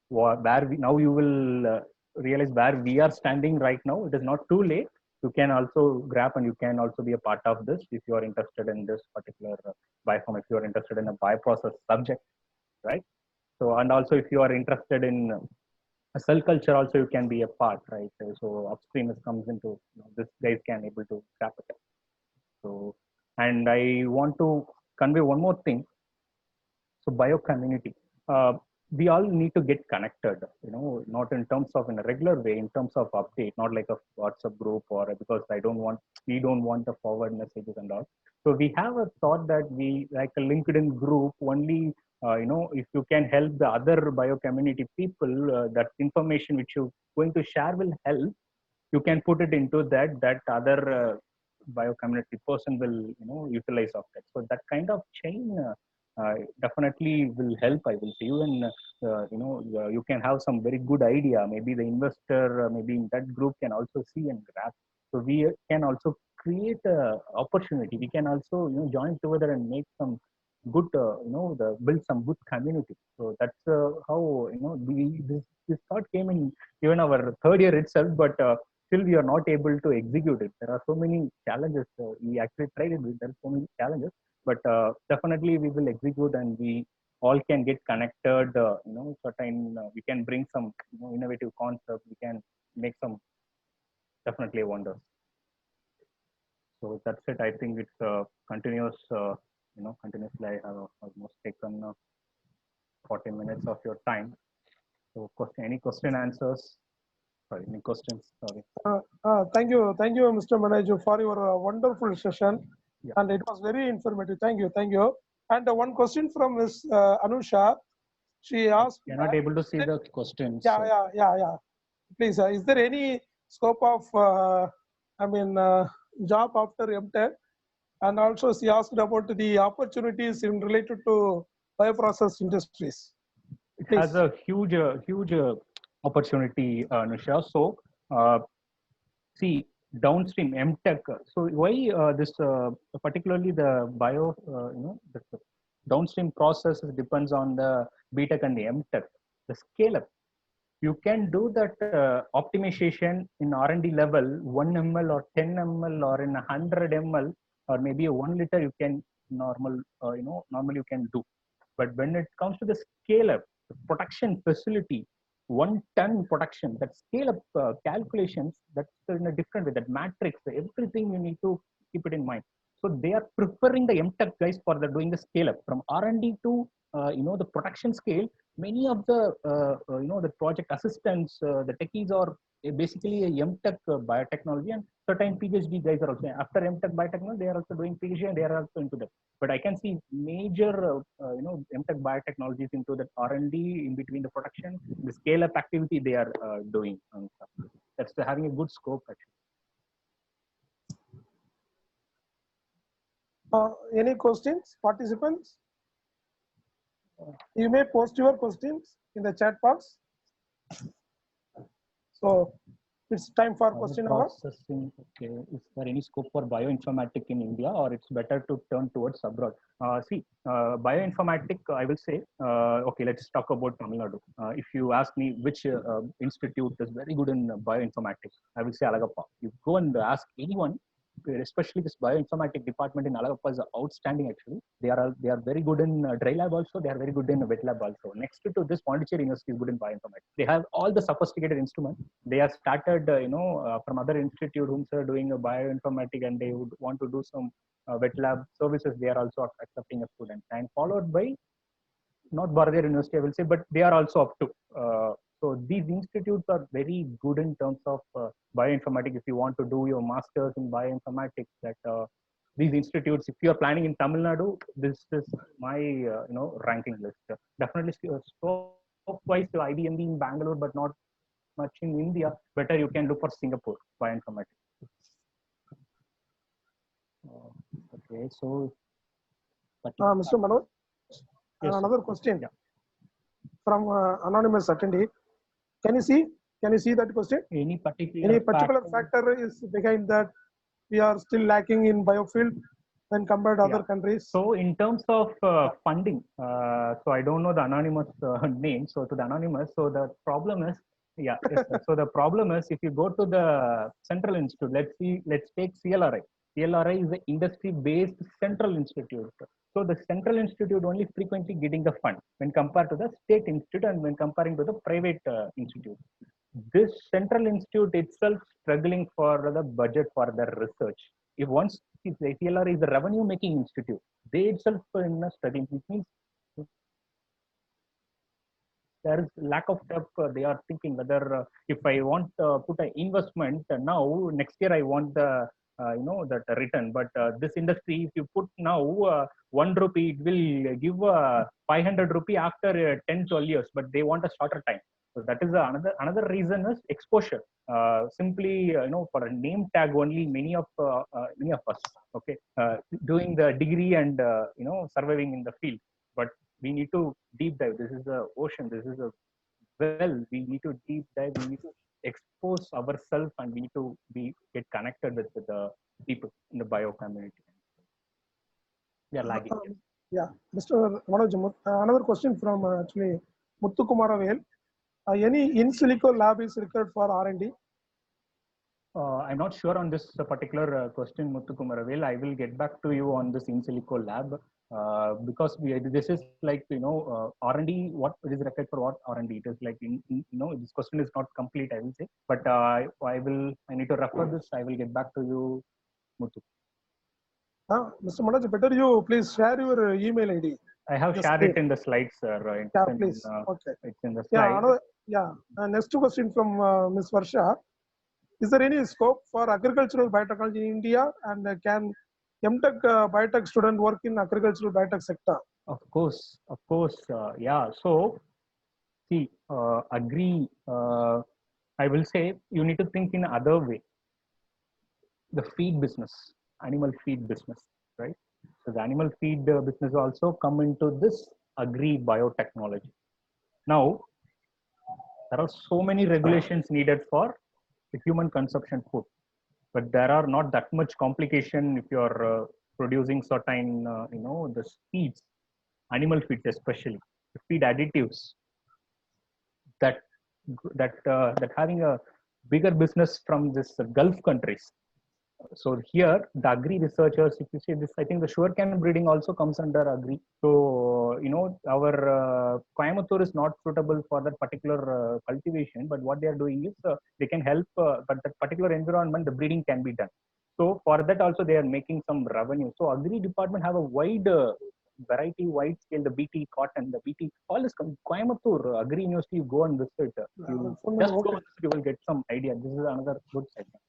Where we now you will realize where we are standing right now. It is not too late. You can also grab and you can also be a part of this if you are interested in this particular biopharm. If you are interested in a bioprocess subject, right? So, and also if you are interested in cell culture, also you can be a part, right? So upstream comes into, this guys can able to grab it. So, and I want to convey one more thing. So bio community, we all need to get connected, not in terms of in a regular way, in terms of update, not like a WhatsApp group or because we don't want the forward messages and all. So we have a thought that we like a LinkedIn group only, if you can help the other bio community people, that information which you're going to share will help. You can put it into that other bio community person will utilize of that. So that kind of chain definitely will help, I will say. Even you can have some very good idea, maybe the investor maybe in that group can also see and grab. So we can also create a opportunity. We can also join together and make some good build some good community. So that's how this thought came in even our third year itself, but still we are not able to execute it. There are so many challenges. We actually tried it, there are so many challenges, but definitely we will execute and we all can get connected. Certain we can bring some innovative concept. We can make some definitely wonders. So that's it. I think it's continuous. Continuously. I have almost taken 40 minutes of your time. So, any question answers? Sorry, any questions? Sorry. Thank you, Mr. Manoj, for your wonderful session, Yeah. and it was very informative. Thank you. And one question from Ms. Anusha. She asked. You're not able to see the questions. Yeah. Please, is there any scope of, job after MTech? And also, she asked about the opportunities in related to bioprocess industries. It Please. has a huge opportunity, Nusha. So, see, downstream MTech. So, why this particularly the bio, the downstream process depends on the BTech and the MTech. The scale up, you can do that optimization in R&D level 1 ml or 10 ml or in 100 ml or maybe a 1 liter you can normally you can do. But when it comes to the scale up, the production facility, 1 ton production, that scale up calculations, that's in a different way. That matrix, everything you need to keep it in mind. So they are preferring the MTech guys for the doing the scale up from R&D to the production scale. Many of the the project assistants, the techies are basically a MTech biotechnology, and certain PhD guys are also after MTech biotechnology. They are also doing PhD and they are also into that. But I can see major MTech biotechnologies into that R&D in between the production, the scale up activity they are doing. That's having a good scope actually. Any questions, participants? You may post your questions in the chat box. So it's time for question hour. Processing. Okay. Is there any scope for bioinformatics in India, or it's better to turn towards abroad? Bioinformatics, I will say. Okay, let's talk about Tamil Nadu. If you ask me which institute is very good in bioinformatics, I will say Alagappa. You go and ask anyone, especially this bioinformatics department in Alagappa is outstanding actually. They are very good in dry lab also. They are very good in wet lab also. Next to this, Pondicherry University is good in bioinformatics. They have all the sophisticated instruments. They have started, from other institute whom are doing a bioinformatics and they would want to do some wet lab services. They are also accepting a student, and followed by not Bharathiar University, I will say, but they are also up to. So these institutes are very good in terms of bioinformatics. If you want to do your master's in bioinformatics, that these institutes, if you are planning in Tamil Nadu, this is my ranking list. Definitely scope-wise to IBM in Bangalore, but not much in India. Better you can look for Singapore bioinformatics. Okay, so. Mr. Manoj, Yes. another question. Yeah. From anonymous attendee. Can you see that question? Any particular factor is behind that we are still lacking in biofield when compared to other countries? So in terms of funding, so I don't know the anonymous name. So to the anonymous, so the problem is, yes, so the problem is if you go to the central institute, let's take CLRI. CLRI is the industry-based central institute. So the central institute only frequently getting the fund when compared to the state institute and when comparing to the private institute. This central institute itself struggling for the budget for their research. If once the ACLR is a revenue making institute, they itself are in a struggling. It means there is lack of depth. They are thinking whether if I want put an investment now, next year I want the that return. But this industry, if you put now 1 rupee, it will give 500 rupee after 10, 12 years. But they want a shorter time. So that is another reason is exposure. Simply for a name tag only, many of us doing the degree and surviving in the field, but we need to deep dive. This is a ocean. This is a well. We need to deep dive. We need to expose ourselves, and we need to get connected with the people in the bio community. We are lagging. Yeah, Mr. Manoj, another question from actually Muthu Kumaravel. Any in silico lab is required for R&D? I'm not sure on this particular question, Muthu Kumaravel. I will get back to you on this in silico lab because this is like R&D. What it is required for what R&D? It is like this question is not complete. I will say, but I need to refer this. I will get back to you, Muthu. Mr. Manoj, better you please share your email ID. I have shared it in the slides, sir. Yeah, please. Okay. It's in the slide. Next question from Ms. Varsha. Is there any scope for agricultural biotechnology in India, and can MTech biotech student work in agricultural biotech sector? Of course. Yeah. So, see, agree. I will say you need to think in other way. The feed business, animal feed business, right? So the animal feed business also come into this agri biotechnology. Now, there are so many regulations needed for the human consumption food, but there are not that much complication if you're producing certain, the feeds, animal feeds especially, the feed additives. That having a bigger business from this Gulf countries. So here, the agri researchers, if you see this, I think the sugarcane breeding also comes under agri. So, our Coimbatore is not suitable for that particular cultivation, but what they are doing is they can help, but that particular environment, the breeding can be done. So for that also, they are making some revenue. So agri department have a wide variety, wide scale, the BT cotton, the BT, all this Coimbatore Agri University, you go and visit, you just go, you will get some idea. This is another good segment.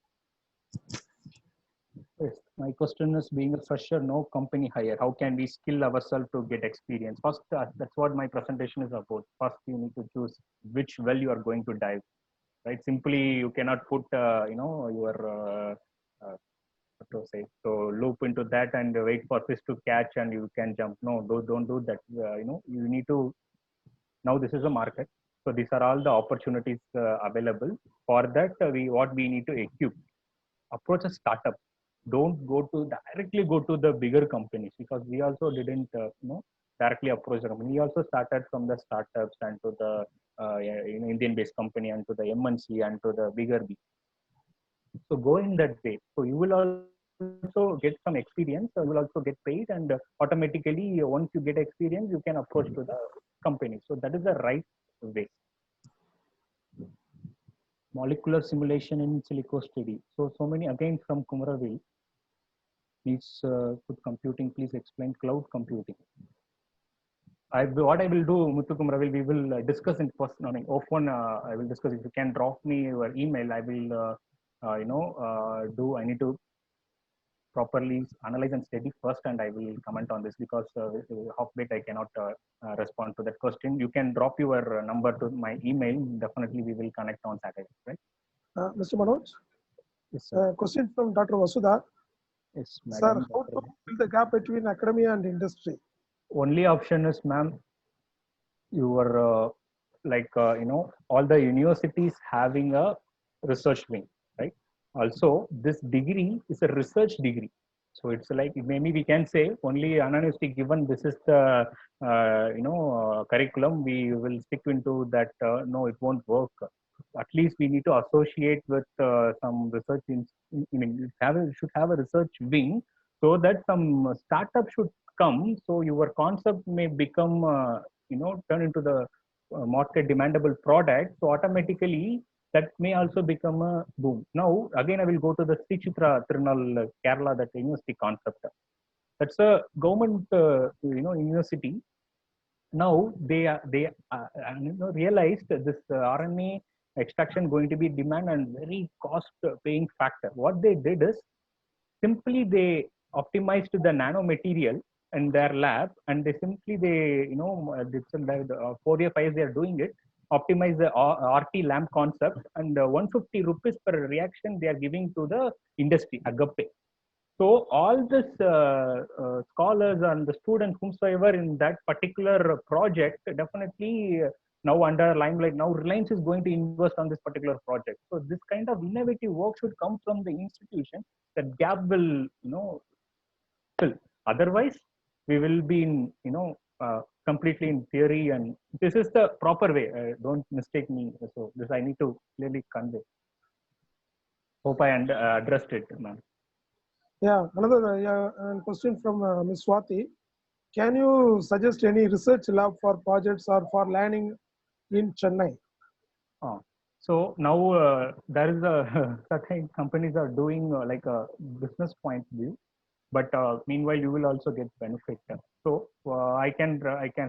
Yes, my question is, being a fresher, no company hire. How can we skill ourselves to get experience? First, that's what my presentation is about. First, you need to choose which well you are going to dive. Right? Simply, you cannot put, your loop into that and wait for fish to catch and you can jump. No, don't do that. You need to. Now this is a market, so these are all the opportunities available. For that, what we need to equip. Approach a startup. Don't directly go to the bigger companies, because we also didn't directly approach the company. We also started from the startups and to the Indian based company and to the MNC and to the bigger B. So go in that way. So you will also get some experience. You will also get paid, and automatically once you get experience, you can approach to the company. So that is the right way. Molecular simulation in silico study. So many again from Kumaravel. Please put computing. Please explain cloud computing. What I will do, Muthu Kumaravel, we will discuss in person. Often I will discuss. If you can drop me your email, I will. I need to properly analyze and study first, and I will comment on this, because half bit I cannot respond to that question. You can drop your number to my email. Definitely, we will connect on Saturday, right? Mr. Manoj? Yes, sir. Question from Dr. Vasudha. Yes, madam. Sir, how to fill the gap between academia and industry? Only option is, ma'am, your all the universities having a research wing, right? Also, this degree is a research degree. So it's like, maybe we can say only Anna University given this is the curriculum, we will stick into that. No, it won't work. At least we need to associate with some research. Should have a research wing so that some startup should come. So your concept may become, turn into the market demandable product. So automatically that may also become a boom. Now again, I will go to the Sri Chitra Tirunal Kerala, that university concept. That's a government, university. Now they realized that this RNA extraction going to be demand and very cost paying factor. What they did is simply they optimized the nanomaterial in their lab, and they simply it's 4 year 5 years they are doing it, optimize the RT lamp concept, and 150 rupees per reaction they are giving to the industry Agape. So all this scholars and the students whomsoever in that particular project definitely now under limelight. Now Reliance is going to invest on this particular project. So this kind of innovative work should come from the institution. That gap will fill. Otherwise, we will be in completely in theory, and this is the proper way. Don't mistake me. So this I need to clearly convey. Hope I addressed it, ma'am. Yeah, another question from Ms. Swati. Can you suggest any research lab for projects or for learning in Chennai? So now there is a certain companies are doing like a business point of view, but meanwhile you will also get benefit. So I can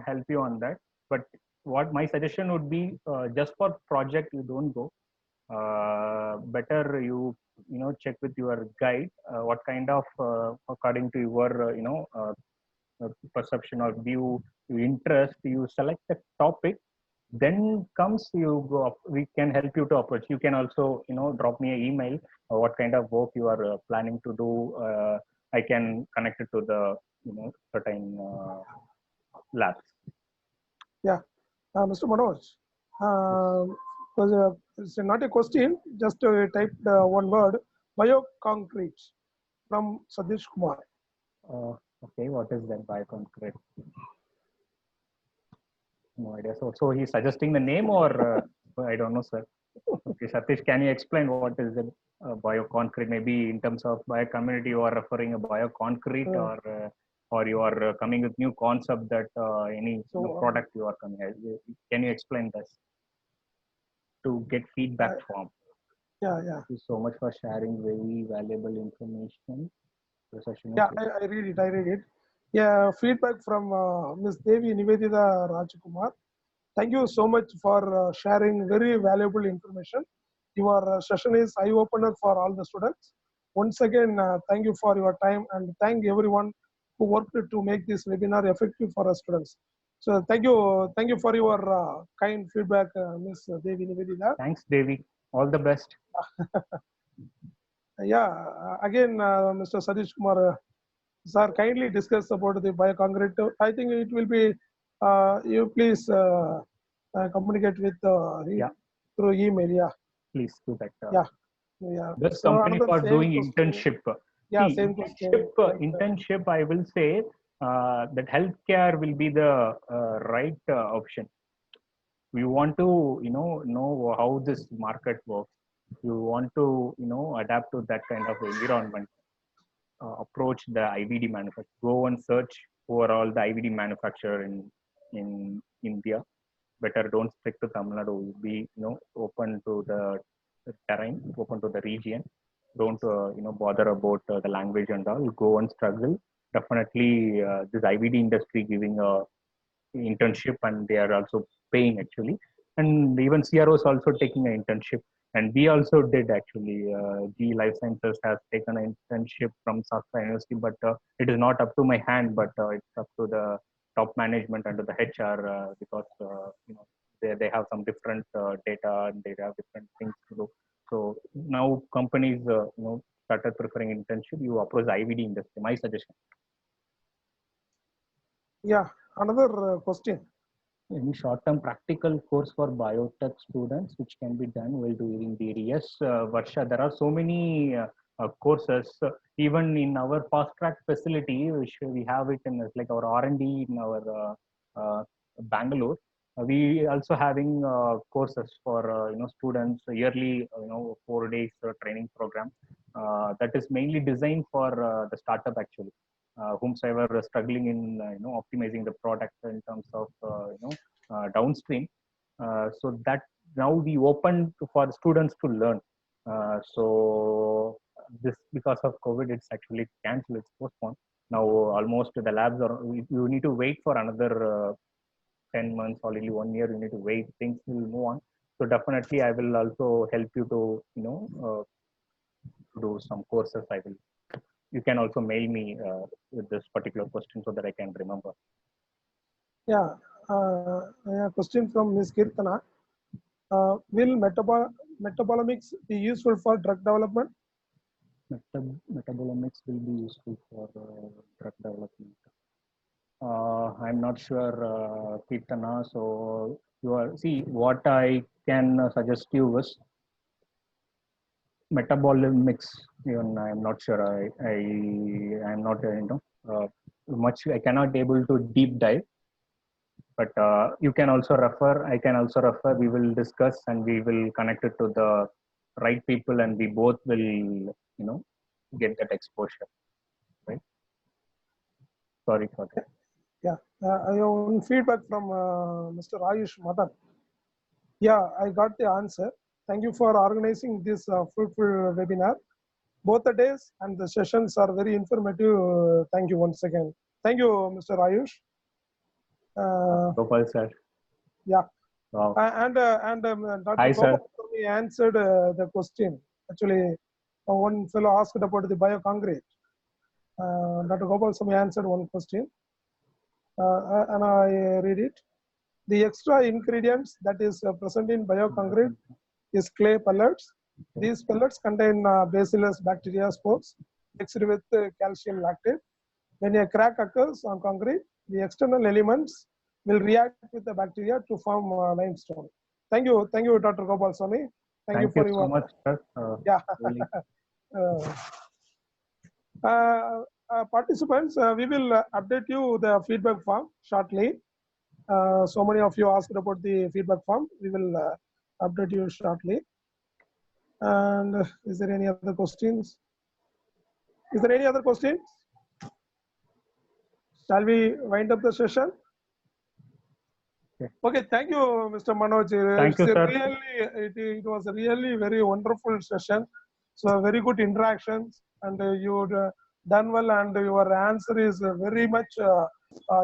help you on that. But what my suggestion would be, just for project you don't go. Better you check with your guide what kind of according to your perception or view, your interest, you select the topic. Then comes you go. We can help you to approach. You can also drop me an email what kind of work you are planning to do. I can connect it to the certain labs. Yeah, Mr. Manoj. It's not a question, just typed one word, bioconcrete from Sadish Kumar. Okay, what is that bioconcrete? No idea. So he's suggesting the name, or I don't know, sir. Okay, Satish, can you explain what is the bioconcrete? Maybe in terms of biocommunity, you are referring a bioconcrete, or you are coming with new concept that any product you are coming. Can you explain this to get feedback from? Yeah. Thank you so much for sharing very valuable information. Yeah, I read it. Yeah, feedback from Ms. Devi Nivedita Rajkumar. Thank you so much for sharing very valuable information. Your session is eye-opener for all the students. Once again, thank you for your time, and thank everyone who worked to make this webinar effective for our students. So thank you for your kind feedback, Ms. Devi Nivedita. Thanks, Devi. All the best. Yeah, again, Mr. Sadish Kumar, sir, kindly discuss about the bioconcrete. I think it will be, you please communicate with through email. Yeah. Please do that. Yeah. This So company for doing question. internship. Yeah, See, same question. internship, I will say that healthcare will be the right option. We want to, know how this market works. You want to, adapt to that kind of environment. Approach the IVD manufacturer. Go and search for all the IVD manufacturer in India. Better don't stick to Tamil Nadu. Be open to the terrain, open to the region. Don't bother about the language and all. Go and struggle. Definitely, this IVD industry giving a internship, and they are also paying actually. And even CROs also taking an internship. And we also did actually. GE Life Sciences has taken an internship from Sastra University, but it is not up to my hand, but it's up to the top management under the HR because they have some different data and they have different things to do. So now companies started preferring internship. You approach the IVD industry. My suggestion. Yeah, another question. Any short-term practical course for biotech students which can be done while doing DD? Yes, Varsha, there are so many courses. Even in our fast-track facility, which we have it in like our R&D in our Bangalore. We also having courses for students yearly 4 days training program. that is mainly designed for the startup actually, whomsoever are struggling in optimizing the product in terms of downstream. So that now we open for students to learn. So this, because of COVID, it's actually cancelled, it's postponed. Now almost the labs are, you need to wait for another 10 months, already 1 year, you need to wait, things will move on. So definitely I will also help you to, to do some courses. You can also mail me with this particular question so that I can remember. Yeah, a question from Ms. Kirtana. Will metabolomics be useful for drug development? Metabolomics will be useful for drug development. I'm not sure, Kirtana. So see, what I can suggest you is metabolomics. Even I'm not sure. I'm not much. I cannot able to deep dive. But you can also refer. I can also refer. We will discuss and we will connect it to the right people, and we both will get that exposure. Right. Sorry for that. Yeah, I have one feedback from Mr. Ayush Madan. Yeah, I got the answer. Thank you for organizing this fruitful webinar. Both the days and the sessions are very informative. Thank you once again. Thank you, Mr. Ayush. Gopal sir. Yeah. Wow. And Dr. Hi, Gopal answered the question. Actually, one fellow asked about the bioconcrete. Dr. Gopal Swami answered one question. And I read it. The extra ingredients that is present in bioconcrete is clay pellets. These pellets contain bacillus bacteria spores mixed with calcium lactate. When a crack occurs on concrete, the external elements will react with the bacteria to form limestone. Thank you, Dr. Gopal Swami. Thank you for so your much, sir. Yeah. Really. Participants, we will update you the feedback form shortly. So many of you asked about the feedback form. We will update you shortly. And is there any other questions? Is there any other questions? Shall we wind up the session? Okay, thank you, Mr. Manoj. Thank you, sir. It was a really very wonderful session. So very good interactions, and you done well, and your answer is very much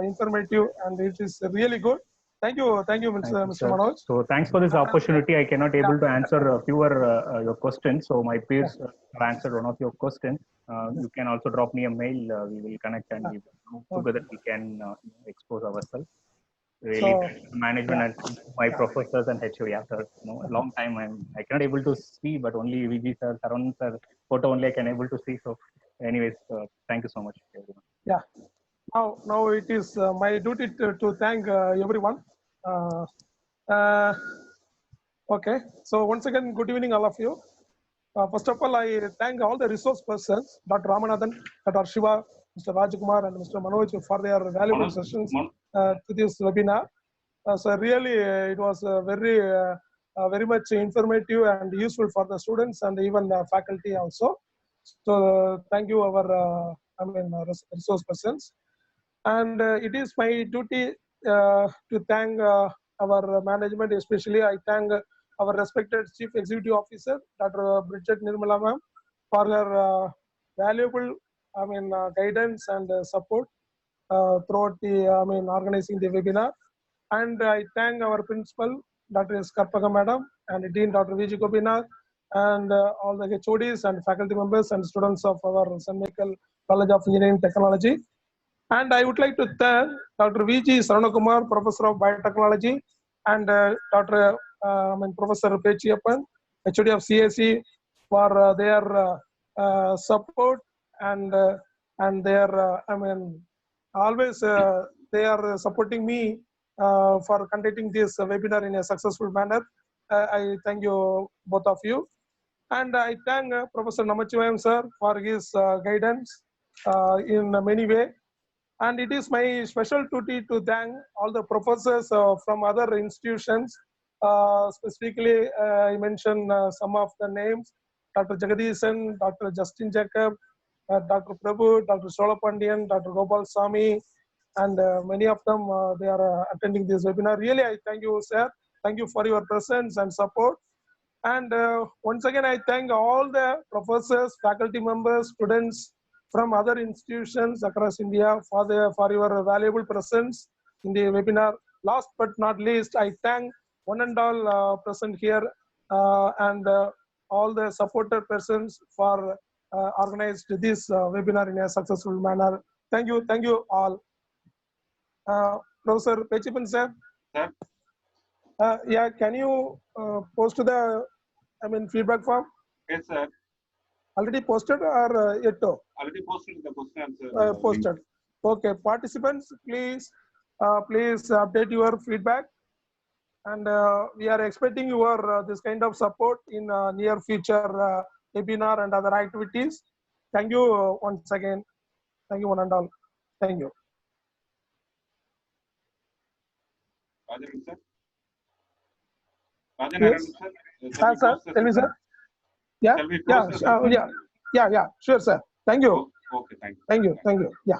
informative, and it is really good. Thank you, Mr. Manoj. So thanks for this opportunity. I cannot able to answer fewer your questions. So my peers have answered one of your questions. You can also drop me a mail. We will connect and together we can expose ourselves. Really, management and my professors and HOD after a long time. I cannot able to see, but only VG sir, Saran sir photo only I can able to see. So, anyways, thank you so much, everyone. Yeah. Now it is my duty to thank everyone. Okay. So once again, good evening, all of you. First of all, I thank all the resource persons, Dr. Ramanathan, Dr. Shiva, Mr. Rajkumar, and Mr. Manoj for their valuable sessions to this webinar. So really, it was very much informative and useful for the students and even faculty also. So thank you, our resource persons. And it is my duty to thank our management, especially I thank our respected Chief Executive Officer, Dr. Bridget Nirmala ma'am, for her valuable guidance and support throughout the organizing the webinar. And I thank our principal, Dr. S. Karpaga madam, and Dean Dr. V.G. Gopinath, and all the HODs and faculty members and students of our St. Michael College of Engineering Technology. And I would like to thank Dr. V.G. Saranakumar, Professor of Biotechnology, and Professor Pechiappan, HOD of CAC, for their support and their always they are supporting me for conducting this webinar in a successful manner. I thank you, both of you. And I thank Professor Namachivayam sir for his guidance in many ways. And it is my special duty to thank all the professors from other institutions. Specifically, I mentioned some of the names. Dr. Jagadisan, Dr. Justin Jacob, Dr. Prabhu, Dr. Solapandian, Dr. Gopal Sami, and many of them, they are attending this webinar. Really, I thank you, sir. Thank you for your presence and support. And once again, I thank all the professors, faculty members, students from other institutions across India for your valuable presence in the webinar. Last but not least, I thank one and all present here and all the supporter persons for organized this webinar in a successful manner. Thank you all. Professor Pechipan sir. Sir. Yeah, can you post the feedback form? Yes, sir. Already posted or yet to? Already posted the question answer. Posted. Okay, participants, please update your feedback, and we are expecting your this kind of support in near future webinar and other activities. Thank you once again. Thank you one and all. Thank you. Rajan, sir. Rajan, Yes. Sir, tell me, sir. Yeah, Shall we yeah, close the session? yeah, sure, sir. Thank you. Okay, thank you. Thank you. Yeah.